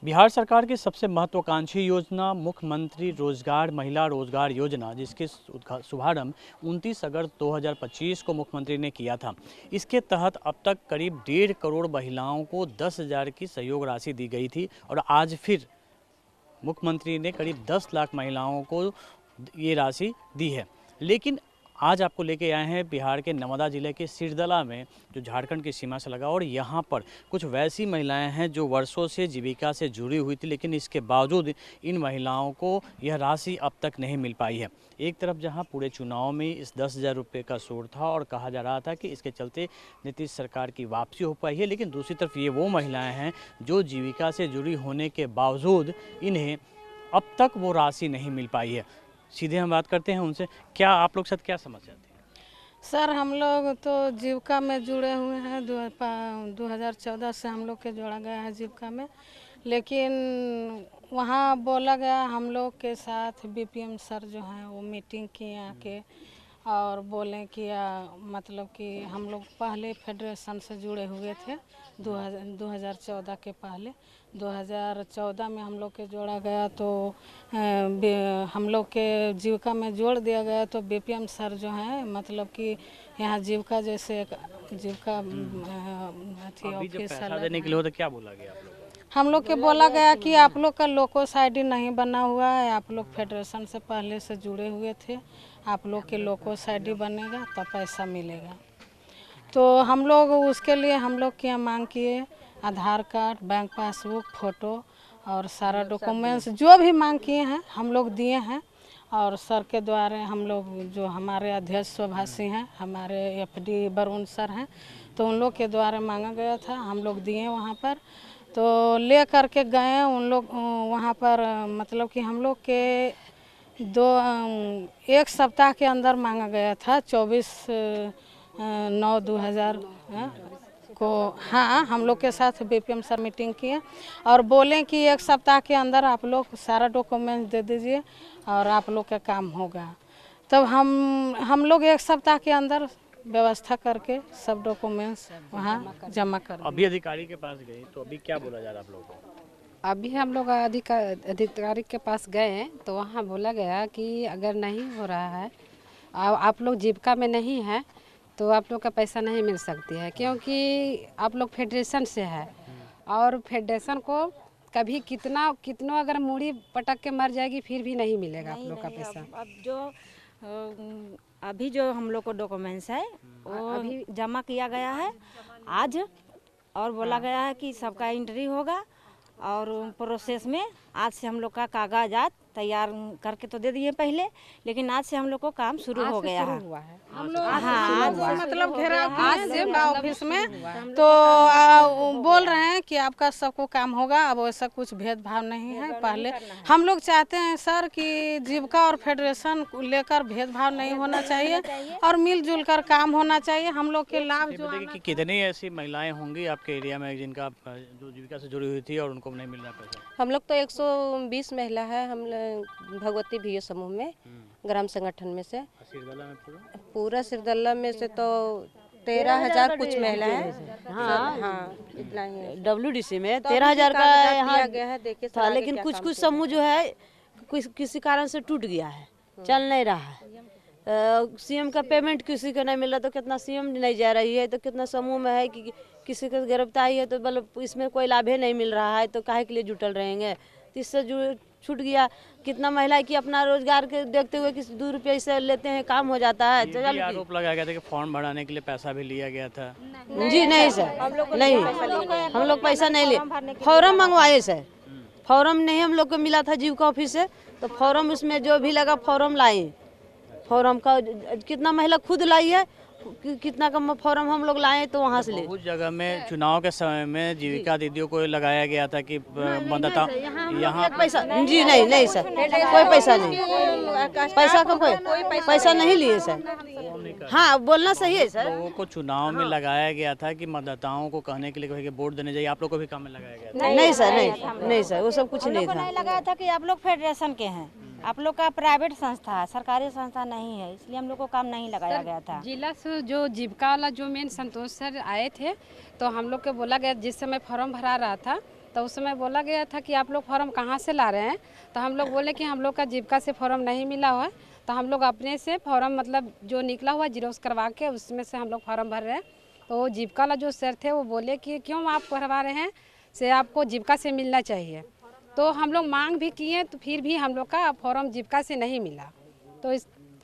बिहार सरकार की सबसे महत्वाकांक्षी योजना मुख्यमंत्री रोजगार महिला रोजगार योजना, जिसके शुभारंभ 29 अगस्त 2025 को मुख्यमंत्री ने किया था। इसके तहत अब तक करीब 1.5 करोड़ महिलाओं को 10,000 की सहयोग राशि दी गई थी और आज फिर मुख्यमंत्री ने करीब 10 लाख महिलाओं को ये राशि दी है। लेकिन आज आपको लेके आए हैं बिहार के नवादा जिले के सिरदला में, जो झारखंड की सीमा से लगा, और यहाँ पर कुछ वैसी महिलाएं हैं जो वर्षों से जीविका से जुड़ी हुई थी, लेकिन इसके बावजूद इन महिलाओं को यह राशि अब तक नहीं मिल पाई है। एक तरफ जहाँ पूरे चुनाव में इस 10,000 रुपये का शोर था और कहा जा रहा था कि इसके चलते नीतीश सरकार की वापसी हो पाई है, लेकिन दूसरी तरफ ये वो महिलाएँ हैं जो जीविका से जुड़ी होने के बावजूद इन्हें अब तक वो राशि नहीं मिल पाई है। सीधे हम बात करते हैं उनसे। क्या आप लोग साथ क्या समस्या थी? सर, हम लोग तो जीविका में जुड़े हुए हैं। 2014 से हम लोग के जोड़ा गया है जीविका में, लेकिन वहाँ बोला गया हम लोग के साथ बीपीएम सर जो हैं वो मीटिंग किए आके और बोले कि मतलब कि हम लोग पहले फेडरेशन से जुड़े हुए थे 2014 के पहले। 2014 में हम लोग के जोड़ा गया तो हम लोग के जीविका में जोड़ दिया गया, तो बीपीएम सर जो हैं मतलब कि यहाँ जीविका जैसे जीविका पैसा देने के लिए हो तो क्या बोला गया आप लोग? हम लोग के बोला गया कि आप लोग का लोकोस आईडी नहीं बना हुआ है, आप लोग फेडरेशन से पहले से जुड़े हुए थे, आप लोग के लोकोस आईडी बनेगा तब पैसा मिलेगा। तो हम लोग उसके लिए हम लोग क्या मांग किए, आधार कार्ड, बैंक पासबुक, फ़ोटो और सारा डॉक्यूमेंट्स जो भी मांग किए हैं हम लोग दिए हैं। और सर के द्वारा हम लोग जो हमारे अध्यक्ष स्वभाषी हैं, हमारे एफडी वरुण सर हैं, तो उन लोग के द्वारा मांगा गया था, हम लोग दिए वहाँ पर। तो ले कर के गए उन लोग वहाँ पर, मतलब कि हम लोग के एक सप्ताह के अंदर मांगा गया था 24/9/2000 को। हाँ, हम लोग के साथ बीपीएम सर मीटिंग किए और बोले कि एक सप्ताह के अंदर आप लोग सारा डॉक्यूमेंट दे दीजिए और आप लोग का काम होगा। तब हम लोग एक सप्ताह के अंदर व्यवस्था करके सब डॉक्यूमेंट्स वहाँ जमा कर। अभी अधिकारी के पास गए तो अभी क्या बोला जा रहा है आप लोगों को? अभी हम लोग अधिकारी के पास गए तो वहाँ बोला गया कि अगर नहीं हो रहा है, आप लोग जीविका में नहीं हैं तो आप लोग का पैसा नहीं मिल सकती है, क्योंकि आप लोग फेडरेशन से है और फेडरेशन को कभी कितना अगर मूड़ी पटक के मर जाएगी फिर भी नहीं मिलेगा आप लोग का पैसा। अभी जो हम लोग को डॉक्यूमेंट्स है वो अभी जमा किया गया है आज, और बोला गया है कि सबका एंट्री होगा और प्रोसेस में आज से हम लोग का कागजात तैयार करके तो दे दिए पहले, लेकिन आज से हम लोग को काम शुरू हो गया है। हम लोग मतलब घेराव किए ऑफिस में, तो बोल रहे हैं कि आपका सबको काम होगा। अब वैसा कुछ भेदभाव नहीं है। पहले हम लोग चाहते हैं सर कि जीविका और फेडरेशन लेकर भेदभाव नहीं होना चाहिए और मिलजुल कर काम होना चाहिए। हम लोग के लाभ जो कि कितनी ऐसी महिलाएं होंगी आपके एरिया में जिनका जो जीविका से जुड़ी हुई थी और उनको नहीं मिल रहा पैसा? हम लोग तो 120 महिला है, हम भगवती भी समूह में ग्राम संगठन में से। सिरदला में पूरा सिरदला में से तो 13,000 कुछ महिला है। हाँ, इतना ही। WDC में 13,000 का यहाँ गया है, देखिए था, लेकिन कुछ समूह जो है किसी कारण से टूट गया है, चल नहीं रहा है। सीएम का पेमेंट किसी को नहीं मिल रहा, तो कितना सीएम नहीं जा रही है, तो कितना समूह में है कि किसी को गिरफ्तारी है तो मतलब इसमें कोई लाभ ही नहीं मिल रहा है, तो काहे के लिए जुटल रहेंगे। तो इससे छूट गया। कितना महिला है कि अपना रोजगार के देखते हुए कि 2 रुपये से लेते हैं, काम हो जाता है। तो आरोप लगाया गया था कि फॉर्म भराने के लिए पैसा भी लिया गया था। जी नहीं सर, नहीं, हम लोग पैसा नहीं लिए, फॉर्म मंगवाए सर। फॉर्म नहीं हम लोग को मिला था जीविका ऑफिस से, तो फॉर्म उसमें जो भी लगा फॉर्म लाए। फॉर्म का कितना महिला खुद लाई है, कितना का फॉर्म हम लोग लाए तो वहाँ से ले। कुछ जगह में चुनाव के समय में जीविका दीदियों को लगाया गया था कि मतदाता यहाँ पैसा जी नहीं सर, कोई पैसा नहीं, पैसा का कोई पैसा नहीं लिए सर। हाँ, बोलना सही है सर। लोगों को चुनाव में लगाया गया था कि मतदाताओं को कहने के लिए वोट देने जाइए, आप लोग को भी काम में लगाया गया था? नहीं सर, नहीं सर, वो सब कुछ नहीं था। नहीं लगाया था कि आप लोग फेडरेशन के हैं, आप लोग का प्राइवेट संस्था है, सरकारी संस्था नहीं है, इसलिए हम लोग को काम नहीं लगाया गया था। जिला से जो जीविका वाला जो मेन संतोष सर आए थे, तो हम लोग को बोला गया, जिस समय फॉर्म भरा रहा था तो उस समय बोला गया था कि आप लोग फॉर्म कहाँ से ला रहे हैं, तो हम लोग बोले कि हम लोग का जीविका से फॉर्म नहीं मिला हुआ है, तो हम लोग अपने से फॉर्म मतलब जो निकला हुआ जीरोक्स करवा के उसमें से हम लोग फॉर्म भर रहे हैं। तो जीविका वाला जो सर थे वो बोले कि क्यों आप भरवा रहे हैं, से आपको जीविका से मिलना चाहिए। तो हम लोग मांग भी किए तो फिर भी हम लोग का फॉर्म जीविका से नहीं मिला। तो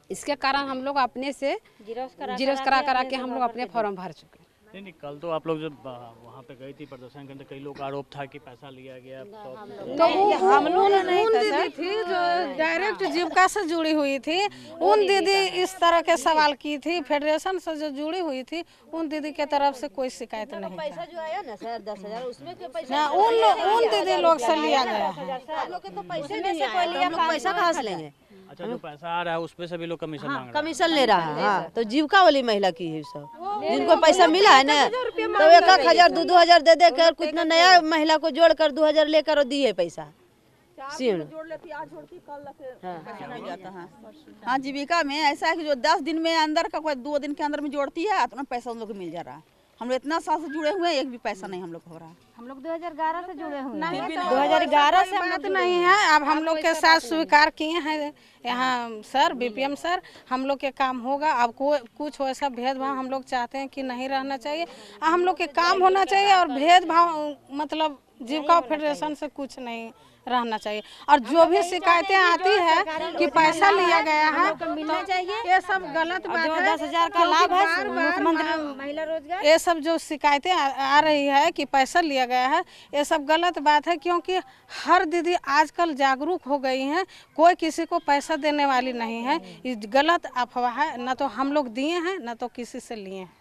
इसके कारण हम लोग अपने से जीरोक्स करा के हम लोग अपने फॉर्म भर चुके। नहीं, कल तो आप लोग जब वहाँ पे गई थी प्रदर्शन करने, कई लोग आरोप था कि पैसा लिया गया। तो हम लोग उन दीदी थी जो डायरेक्ट जीविका से जुड़ी हुई थी, उन दीदी इस तरह के सवाल की थी। फेडरेशन से जो जुड़ी हुई थी उन दीदी के तरफ से कोई शिकायत नहीं पैसा जो आया ना सर 10,000 उसमें के पैसा ना उन दीदी लोग से लिया गया है। हम लोग के तो पैसे नहीं आए, तो हम लोग पैसा कहाँ से लेंगे? अच्छा, जो पैसा आ रहा है उसपे से भी लोग कमीशन मांग रहे हैं। कमीशन ले रहा है। हाँ, तो जीविका वाली महिला की है सब, जिनको पैसा मिला है ना, तो 1,000 2,000 दे दे कर कितना नया महिला को जोड़कर 2,000 लेकर और दिए पैसा। हाँ, जीविका में ऐसा है कि जो 10 दिन में अंदर का कोई 2 दिन के अंदर में जोड़ती है उतना पैसा उन लोग को मिल जा रहा है। हम लोग इतना साल से जुड़े हुए हैं, एक भी पैसा नहीं हम लोग हो रहा है। हम लोग 2011 से जुड़े हुए हैं। 2011 से बात नहीं है। अब हम लोग के साथ स्वीकार किए हैं यहाँ सर बीपीएम सर, हम लोग के काम होगा। अब कुछ वैसा भेदभाव हम लोग चाहते हैं कि नहीं रहना चाहिए। हम लोग के काम होना चाहिए और भेदभाव मतलब जीविका फेडरेशन से कुछ नहीं रहना चाहिए। और जो भी शिकायतें आती है कि पैसा लिया गया है तो मिलना चाहिए, ये सब गलत बात है। 10,000 का लाभ है मुख्यमंत्री महिला रोजगार, ये सब जो शिकायतें आ रही है कि पैसा लिया गया है, ये सब गलत बात है। क्योंकि हर दीदी आजकल जागरूक हो गई हैं, कोई किसी को पैसा देने वाली नहीं है। ये गलत अफवाह है, ना तो हम लोग दिए हैं ना तो किसी से लिए हैं।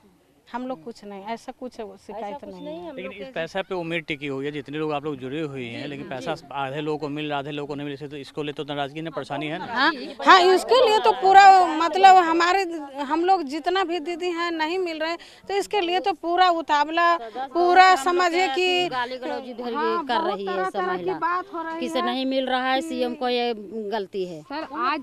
हम लोग कुछ नहीं, ऐसा कुछ शिकायत नहीं है। लेकिन इस पैसा पे उम्मीद टिकी हुई है, जितने लोग आप लोग जुड़े हुए हैं, लेकिन पैसा आधे लोगों को मिल रहा, आधे लोगों को नहीं मिल रहा, तो इसको ले तो नाराजगी ने परेशानी है ना। हाँ, इसके लिए तो पूरा मतलब हमारे हम लोग जितना भी दीदी हैं नहीं मिल रहे, तो इसके लिए तो पूरा उतावला पूरा समझिए कि गाली गलौज कर रही है सब महिला, किसे नहीं मिल रहा है। सीएम को ये गलती है सर, आज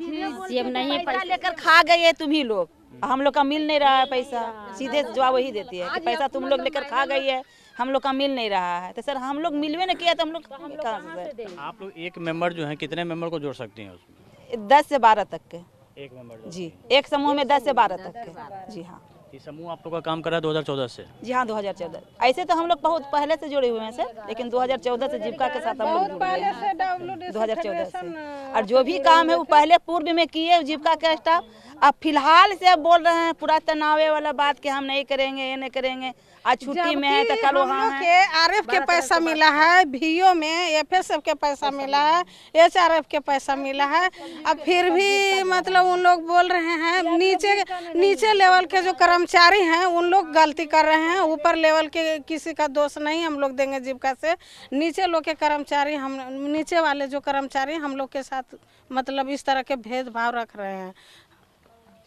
सीएम नहीं पैसा लेकर खा गए तुम ही लोग, हम लोग का मिल नहीं रहा है पैसा। सीधे जवाब वही देती है कि पैसा तुम लोग लेकर खा गई है, हम लोग का मिल नहीं रहा है। तो सर हम लोग मिलवे नहीं किया तो हम लोग कहाँ से? आप लोग एक मेंबर जो है कितने मेंबर को जोड़ सकती हैं उसमें? 10 से 12 तक के एक मेंबर जी, एक समूह में 10 से 12 तक के जी। हाँ, ये समूह आप लोग का काम कर रहा है 2014 से? जी हाँ, 2014। ऐसे तो हम लोग बहुत पहले से जुड़े हुए हैं सर, लेकिन 2014 से जीविका के साथ हम लोग जुड़े हैं 2014 से। और जो भी काम है वो पहले पूर्व में किए जीविका के स्टाफ। अब फिलहाल से अब बोल रहे हैं पूरा तनावे वाला बात कि हम नहीं करेंगे, ये नहीं करेंगे। आज छुट्टी में है तो कल वहाँ है। आरएफ के पैसा मिला है, VO में एफएसएफ के पैसा मिला है, HRF के पैसा मिला है। अब फिर भी मतलब उन लोग बोल रहे हैं नीचे लेवल के जो कर्मचारी हैं उन लोग गलती कर रहे हैं। ऊपर लेवल के किसी का दोष नहीं हम लोग देंगे जीविका से। नीचे लोग के कर्मचारी, हम नीचे वाले जो कर्मचारी हम लोग के साथ मतलब इस तरह के भेदभाव रख रहे हैं।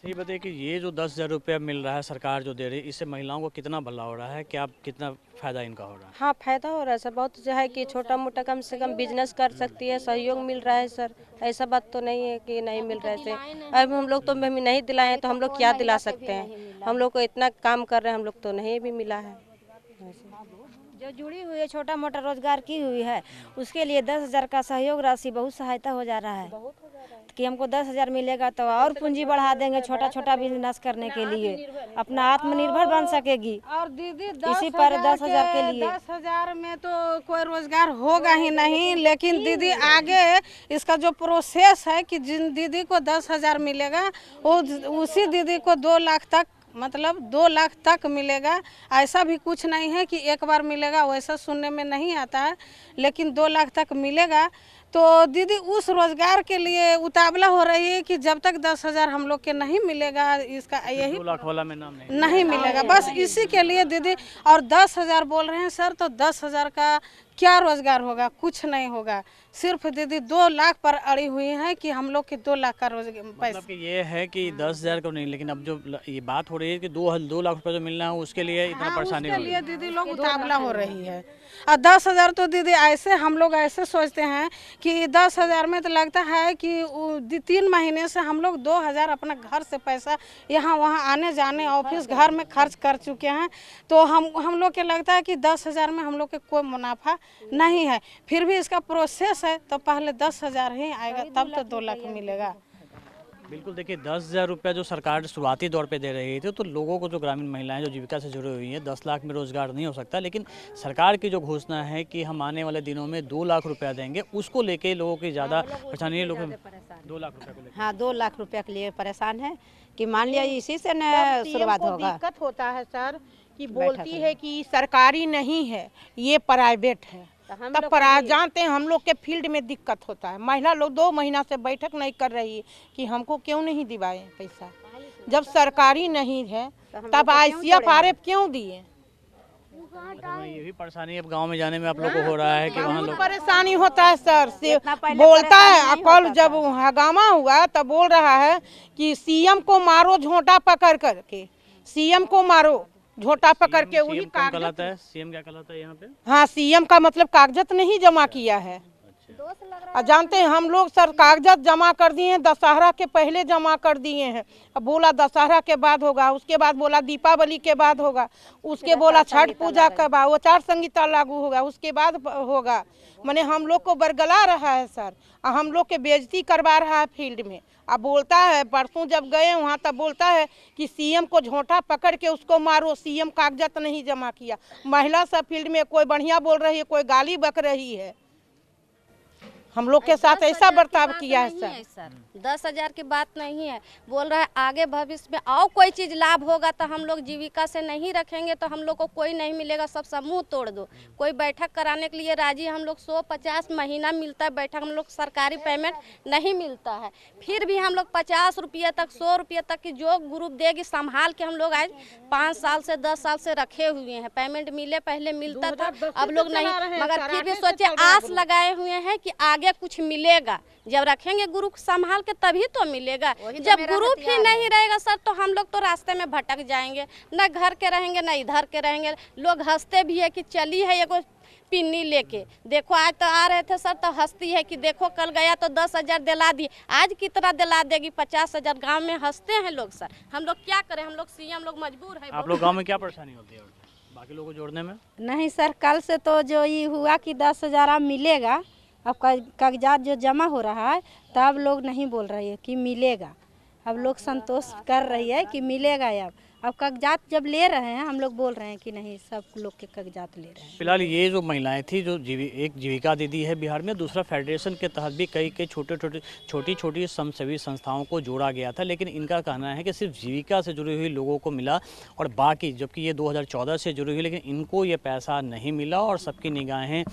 ये बताइए कि ये जो 10,000 रुपया मिल रहा है सरकार जो दे रही है, इससे महिलाओं को कितना भला हो रहा है, क्या कितना फायदा इनका हो रहा है? हाँ, फायदा हो रहा है सर। बहुत जो है कि छोटा मोटा कम से कम बिजनेस कर सकती है, सहयोग मिल रहा है सर। ऐसा बात तो नहीं है कि नहीं मिल रहा है। अब हम लोग तो नहीं दिलाए तो हम लोग क्या दिला सकते हैं? हम लोग को इतना काम कर रहे हैं, हम लोग तो नहीं भी मिला है। जो जुड़ी हुई है छोटा मोटा रोजगार की हुई है उसके लिए 10,000 का सहयोग राशि बहुत सहायता हो जा रहा है कि हमको 10,000 मिलेगा तो और पूंजी बढ़ा देंगे छोटा छोटा बिजनेस करने के लिए, अपना आत्मनिर्भर बन सकेगी। और दीदी इसी पर 10,000 के लिए 10,000 में तो कोई रोजगार होगा ही नहीं। लेकिन दीदी आगे इसका जो प्रोसेस है कि जिन दीदी को 10,000 मिलेगा वो उसी दीदी को 2 लाख तक मतलब 2 लाख तक मिलेगा। ऐसा भी कुछ नहीं है कि एक बार मिलेगा, वैसा सुनने में नहीं आता है, लेकिन 2 लाख तक मिलेगा। तो दीदी उस रोजगार के लिए उतावला हो रही है कि जब तक 10,000 हम लोग के नहीं मिलेगा, इसका यही 2 लाख वाला में नाम नहीं मिलेगा। बस इसी के लिए दीदी और 10,000 बोल रहे हैं सर। तो 10,000 का क्या रोजगार होगा? कुछ नहीं होगा। सिर्फ दीदी 2 लाख पर अड़ी हुई है कि हम लोग के 2 लाख का रोजगार पैसा। मतलब कि ये है कि 10,000 को नहीं, लेकिन अब जो ये बात हो रही है कि 2 लाख रुपए जो मिलना है उसके लिए इतना परेशानी हो रही है। दीदी लोग उतावला हो रही है। और 10,000 तो दीदी ऐसे हम लोग ऐसे सोचते हैं कि 10,000 में तो लगता है कि 3 महीने से हम लोग 2,000 अपना घर से पैसा यहाँ वहाँ आने जाने ऑफिस घर में खर्च कर चुके हैं। तो हम लोग के लगता है कि 10,000 में हम लोग के कोई मुनाफा नहीं है। फिर भी इसका प्रोसेस है तो पहले 10,000 ही आएगा तब तो 2 लाख मिलेगा। बिल्कुल, देखिए 10,000 रुपया जो सरकार शुरुआती तौर पे दे रही थी, तो लोगों को, जो ग्रामीण महिलाएं जो जीविका से जुड़ी हुई हैं, 10 लाख में रोजगार नहीं हो सकता। लेकिन सरकार की जो घोषणा है कि हम आने वाले दिनों में 2 लाख रुपया देंगे, उसको लेके लोगों की ज़्यादा परेशानी है। लोग 2 लाख रुपया को लेकर, हाँ 2 लाख रुपया के लिए परेशान है कि मान लिया इसी से न शुरुआत होगा। दिक्कत होता है सर कि बोलती है कि सरकारी नहीं है, ये प्राइवेट है। तब पर आज जानते हैं हम लोग के फील्ड में दिक्कत होता है। महिला लोग 2 महीना से बैठक नहीं कर रही है कि हमको क्यों नहीं दिवाए पैसा, जब सरकारी नहीं है तब ICF क्यों दिए। ये भी परेशानी अब गांव में जाने में आप लोग को हो रहा है कि वहाँ लोग परेशानी होता है सर से बोलता है। कल जब हंगामा हुआ तब बोल रहा है कि CM को मारो झोंटा पकड़ करके, CM को मारो झोंटा पकड़ के। वही कहलाता है CM, क्या कहलाता है यहाँ पे? हाँ, CM का मतलब कागजात नहीं जमा किया है। जानते हैं हम लोग सर कागजात जमा कर दिए हैं, दशहरा के पहले जमा कर दिए हैं। अब बोला दशहरा के बाद होगा, उसके बाद बोला दीपावली के बाद होगा, उसके बोला छठ पूजा के बाद, वो आचार संहिता लागू होगा, उसके बाद होगा। माने हम लोग को बरगला रहा है सर, हम लोग के बेइज्जती करवा रहा है फील्ड में। अब बोलता है, परसों जब गए वहाँ तब बोलता है कि CM को झोंटा पकड़ के उसको मारो, CM कागजात नहीं जमा किया। महिला सब फील्ड में कोई बढ़िया बोल रही है, कोई गाली बक रही है। हम लोग के साथ ऐसा बर्ताव किया है सर। 10,000 की बात नहीं है, बोल रहा है आगे भविष्य में और कोई चीज़ लाभ होगा तो हम लोग जीविका से नहीं रखेंगे तो हम लोग को कोई नहीं मिलेगा, सब समूह तोड़ दो। कोई बैठक कराने के लिए राजी, हम लोग 150 महीना मिलता है बैठक, हम लोग सरकारी पेमेंट नहीं मिलता है। फिर भी हम लोग 50 रुपये तक 100 रुपये तक की जो ग्रुप देगी संभाल के हम लोग आज 5 साल से 10 साल से रखे हुए हैं। पेमेंट मिले पहले मिलता था, अब लोग नहीं, मगर फिर भी सोचे आस लगाए हुए हैं कि आगे कुछ मिलेगा। जब रखेंगे ग्रुप संभाल के तभी तो मिलेगा। जब ग्रुप ही नहीं रहेगा सर तो हम लोग तो रास्ते में भटक जाएंगे, न घर के रहेंगे न इधर के रहेंगे। लोग हंसते भी है कि चली है एगो पिन्नी लेके, देखो आज तो आ रहे थे सर तो हंसती है कि देखो कल गया तो 10,000 दिला दिए, आज कितना दिला देगी 50,000। गाँव में हंसते हैं लोग सर, हम लोग क्या करें, हम लोग CM लोग मजबूर है। आप लोग गाँव में क्या परेशानी होती है बाकी लोगों को जोड़ने में? नहीं सर, कल से तो जो ये हुआ कि 10,000 मिलेगा, अब कागजात जो जमा हो रहा है तब लोग नहीं बोल रही है कि मिलेगा। अब लोग संतोष कर रही है कि मिलेगा। अब कागजात जब ले रहे हैं हम लोग बोल रहे हैं कि नहीं, सब लोग के कागजात ले रहे हैं। फिलहाल ये जो महिलाएं थी जो एक जीविका दीदी है बिहार में, दूसरा फेडरेशन के तहत भी कई छोटी छोटी समाजसेवी संस्थाओं को जोड़ा गया था। लेकिन इनका कहना है कि सिर्फ जीविका से जुड़ी हुई लोगों को मिला और बाकी, जबकि ये 2014 से जुड़ी हुई, लेकिन इनको ये पैसा नहीं मिला और सबकी निगाहें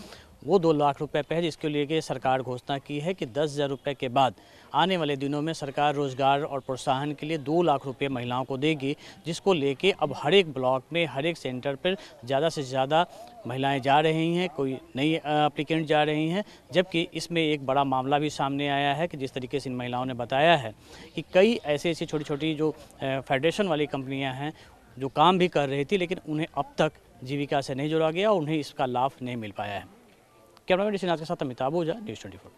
वो 2 लाख रुपए पे है, जिसके लिए सरकार घोषणा की है कि 10,000 रुपये के बाद आने वाले दिनों में सरकार रोजगार और प्रोत्साहन के लिए 2 लाख रुपए महिलाओं को देगी, जिसको लेके अब हर एक ब्लॉक में, हर एक सेंटर पर ज़्यादा से ज़्यादा महिलाएं जा रही हैं, कोई नई एप्लीकेंट जा रही हैं। जबकि इसमें एक बड़ा मामला भी सामने आया है कि जिस तरीके से इन महिलाओं ने बताया है कि कई ऐसी छोटी छोटी जो फेडरेशन वाली कंपनियाँ हैं जो काम भी कर रही थी, लेकिन उन्हें अब तक जीविका से नहीं जोड़ा गया और उन्हें इसका लाभ नहीं मिल पाया है। कैमरामैन ऋषिनाथ के साथ अमिताभ ओझा, न्यूज़ 24।